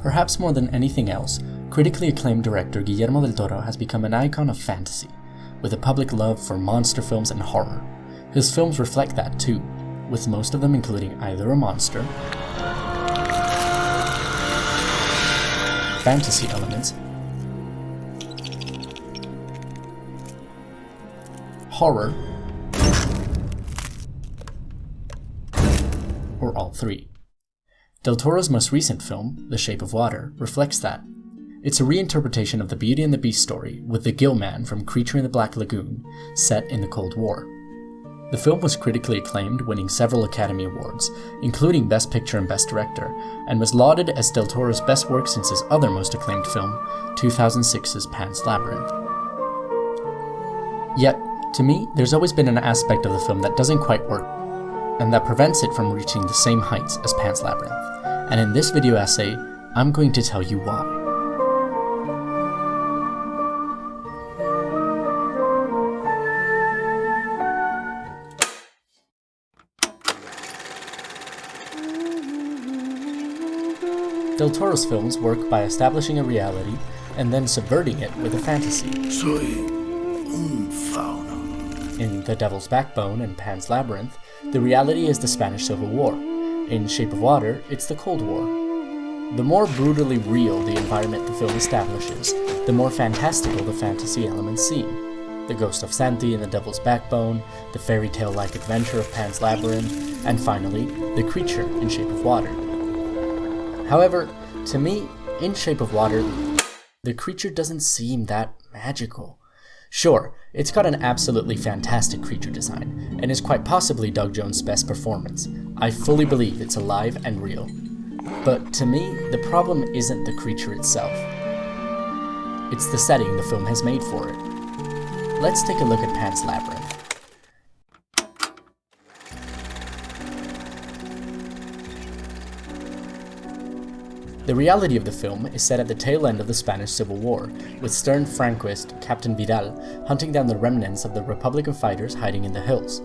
Perhaps more than anything else, critically acclaimed director Guillermo del Toro has become an icon of fantasy, with a public love for monster films and horror. His films reflect that too, with most of them including either a monster, fantasy elements, horror, or all three. Del Toro's most recent film, The Shape of Water, reflects that. It's a reinterpretation of the Beauty and the Beast story with the Gill Man from Creature in the Black Lagoon, set in the Cold War. The film was critically acclaimed, winning several Academy Awards, including Best Picture and Best Director, and was lauded as Del Toro's best work since his other most acclaimed film, 2006's Pan's Labyrinth. Yet, to me, there's always been an aspect of the film that doesn't quite work, and that prevents it from reaching the same heights as Pan's Labyrinth. And in this video essay, I'm going to tell you why. Del Toro's films work by establishing a reality and then subverting it with a fantasy. Soy un fauno. In The Devil's Backbone and Pan's Labyrinth, the reality is the Spanish Civil War. In Shape of Water, it's the Cold War. The more brutally real the environment the film establishes, the more fantastical the fantasy elements seem. The ghost of Santi in The Devil's Backbone, the fairy tale-like adventure of Pan's Labyrinth, and finally, the creature in Shape of Water. However, to me, in Shape of Water, the creature doesn't seem that magical. Sure, it's got an absolutely fantastic creature design, and is quite possibly Doug Jones' best performance. I fully believe it's alive and real. But to me, the problem isn't the creature itself. It's the setting the film has made for it. Let's take a look at Pan's Labyrinth. The reality of the film is set at the tail end of the Spanish Civil War, with stern Franquist Captain Vidal hunting down the remnants of the Republican fighters hiding in the hills.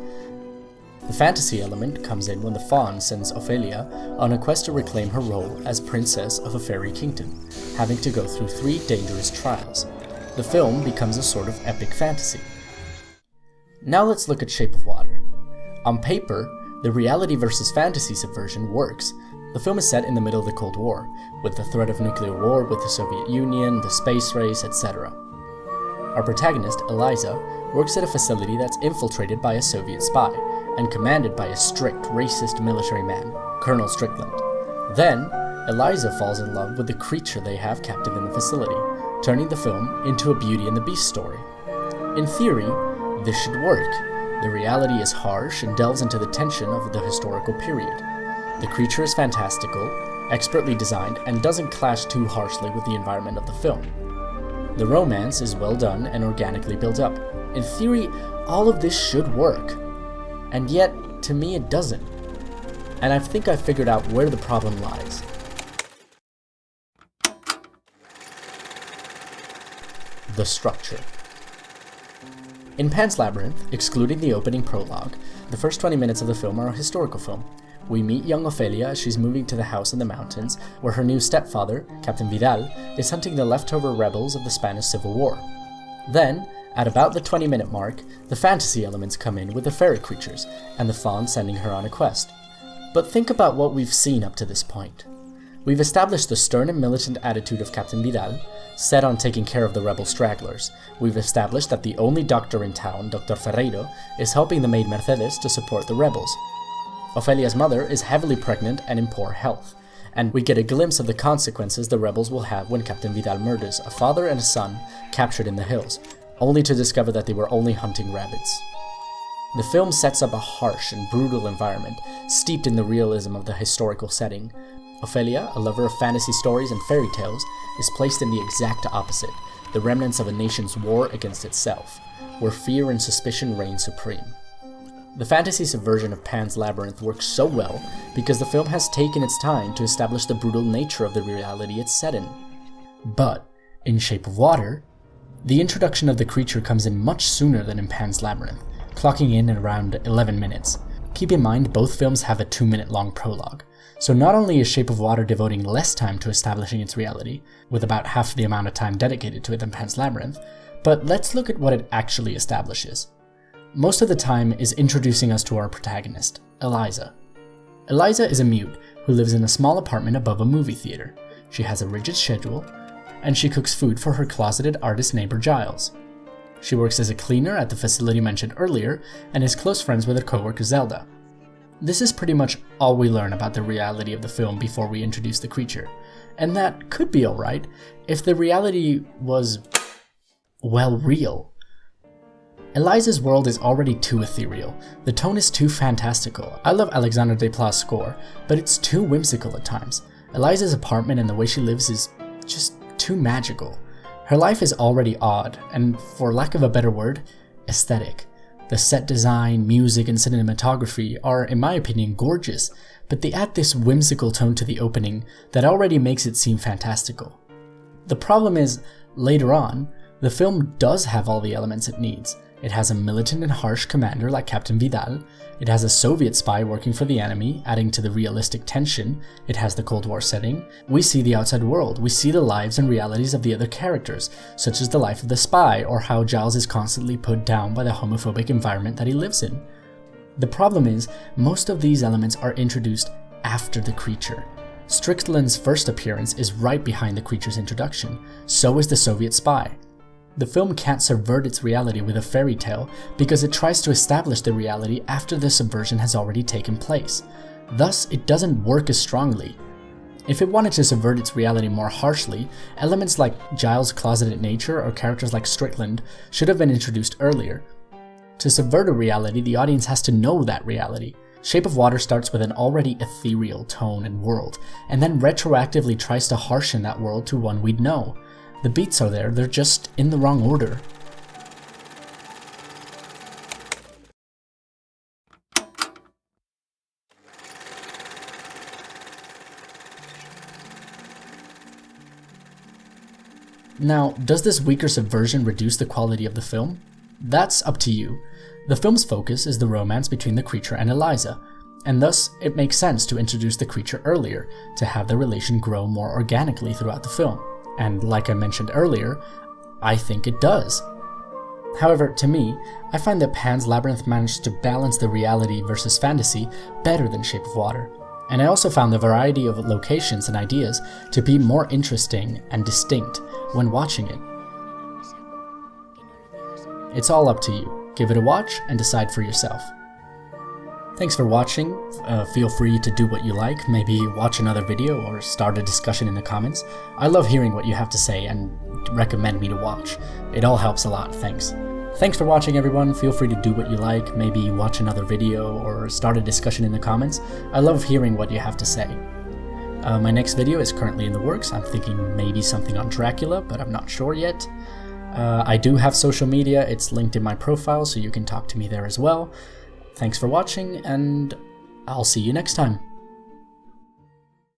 The fantasy element comes in when the Faun sends Ophelia on a quest to reclaim her role as princess of a fairy kingdom, having to go through 3 dangerous trials. The film becomes a sort of epic fantasy. Now let's look at Shape of Water. On paper, the reality versus fantasy subversion works. The film is set in the middle of the Cold War, with the threat of nuclear war with the Soviet Union, the space race, etc. Our protagonist, Eliza, works at a facility that's infiltrated by a Soviet spy, and commanded by a strict, racist military man, Colonel Strickland. Then, Eliza falls in love with the creature they have captive in the facility, turning the film into a Beauty and the Beast story. In theory, this should work. The reality is harsh and delves into the tension of the historical period. The creature is fantastical, expertly designed, and doesn't clash too harshly with the environment of the film. The romance is well done and organically built up. In theory, all of this should work. And yet, to me it doesn't. And I think I've figured out where the problem lies. The structure. In Pan's Labyrinth, excluding the opening prologue, the first 20 minutes of the film are a historical film. We meet young Ophelia as she's moving to the house in the mountains, where her new stepfather, Captain Vidal, is hunting the leftover rebels of the Spanish Civil War. Then, at about the 20-minute mark, the fantasy elements come in with the fairy creatures, and the Faun sending her on a quest. But think about what we've seen up to this point. We've established the stern and militant attitude of Captain Vidal, set on taking care of the rebel stragglers. We've established that the only doctor in town, Dr. Ferreiro, is helping the maid Mercedes to support the rebels. Ophelia's mother is heavily pregnant and in poor health, and we get a glimpse of the consequences the rebels will have when Captain Vidal murders a father and a son captured in the hills, only to discover that they were only hunting rabbits. The film sets up a harsh and brutal environment, steeped in the realism of the historical setting. Ophelia, a lover of fantasy stories and fairy tales, is placed in the exact opposite, the remnants of a nation's war against itself, where fear and suspicion reign supreme. The fantasy subversion of Pan's Labyrinth works so well because the film has taken its time to establish the brutal nature of the reality it's set in. But, in Shape of Water, the introduction of the creature comes in much sooner than in Pan's Labyrinth, clocking in at around 11 minutes. Keep in mind, both films have a 2-minute long prologue. So not only is Shape of Water devoting less time to establishing its reality, with about half the amount of time dedicated to it than Pan's Labyrinth, but let's look at what it actually establishes. Most of the time is introducing us to our protagonist, Eliza. Eliza is a mute who lives in a small apartment above a movie theater. She has a rigid schedule, and she cooks food for her closeted artist neighbor Giles. She works as a cleaner at the facility mentioned earlier, and is close friends with her coworker Zelda. This is pretty much all we learn about the reality of the film before we introduce the creature, and that could be alright if the reality was, well, real. Eliza's world is already too ethereal, the tone is too fantastical. I love Alexandre Desplat's score, but it's too whimsical at times. Eliza's apartment and the way she lives is just too magical. Her life is already odd, and for lack of a better word, aesthetic. The set design, music, and cinematography are, in my opinion, gorgeous, but they add this whimsical tone to the opening that already makes it seem fantastical. The problem is, later on, the film does have all the elements it needs. It has a militant and harsh commander like Captain Vidal, it has a Soviet spy working for the enemy, adding to the realistic tension, it has the Cold War setting, we see the outside world, we see the lives and realities of the other characters, such as the life of the spy, or how Giles is constantly put down by the homophobic environment that he lives in. The problem is, most of these elements are introduced after the creature. Strickland's first appearance is right behind the creature's introduction, so is the Soviet spy. The film can't subvert its reality with a fairy tale because it tries to establish the reality after the subversion has already taken place. Thus, it doesn't work as strongly. If it wanted to subvert its reality more harshly, elements like Giles' closeted nature or characters like Strickland should have been introduced earlier. To subvert a reality, the audience has to know that reality. Shape of Water starts with an already ethereal tone and world, and then retroactively tries to harshen that world to one we'd know. The beats are there, they're just in the wrong order. Now, does this weaker subversion reduce the quality of the film? That's up to you. The film's focus is the romance between the creature and Eliza, and thus it makes sense to introduce the creature earlier, to have the relation grow more organically throughout the film. And like I mentioned earlier, I think it does. However, to me, I find that Pan's Labyrinth managed to balance the reality versus fantasy better than Shape of Water. And I also found the variety of locations and ideas to be more interesting and distinct when watching it. It's all up to you. Give it a watch and decide for yourself. Thanks for watching. Feel free to do what you like, maybe watch another video or start a discussion in the comments. I love hearing what you have to say and recommend me to watch. It all helps a lot, thanks. Thanks for watching everyone, feel free to do what you like, maybe watch another video or start a discussion in the comments. I love hearing what you have to say. My next video is currently in the works. I'm thinking maybe something on Dracula, but I'm not sure yet. I do have social media, it's linked in my profile so you can talk to me there as well. Thanks for watching, and I'll see you next time.